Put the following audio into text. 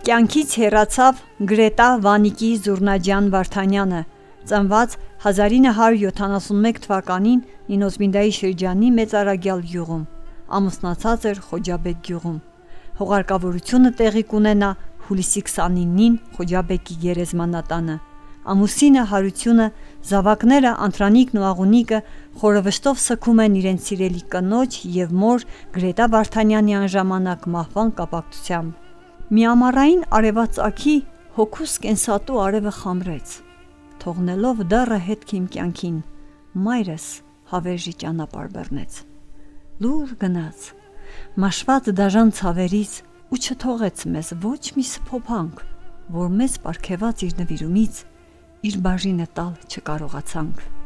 Կյանքից հեռացավ Գրետա Վանիկի Զուռնաջյան-Վարդանյանը, ծնված 1971 թվականին Նինոզմինդայի շրջանի Մեծարագյալ գյուղում, ամուսնացած էր Խոջաբեկ գյուղում։ Հողարկավորությունը տեղի կունենա հուլիսի 29-ին Խոջաբեկի գերեզմանատանը։ Ամուսինը Հարությունը, զավակները Անտրանիկն ու Աղունիկը խորովշտով սգում են իրենց սիրելի կնոջ և մոր Գրետա Վարդանյանի անժամանակ մահվան կապակցությամբ։ Մի ամառային արևածագի հոգուս կենսատու արևը խամրեց, թողնելով դառը հետք իմ կյանքին, մայրս հավերժի ճանապարհ բռնեց։ Լուր գնաց, մաշված դաժան ցավերից ու չթողեց մեզ ոչ մի սփոփանք, որ մեզ պարգևած իր նվիրումից իր բաժինը տալ չկարողացանք։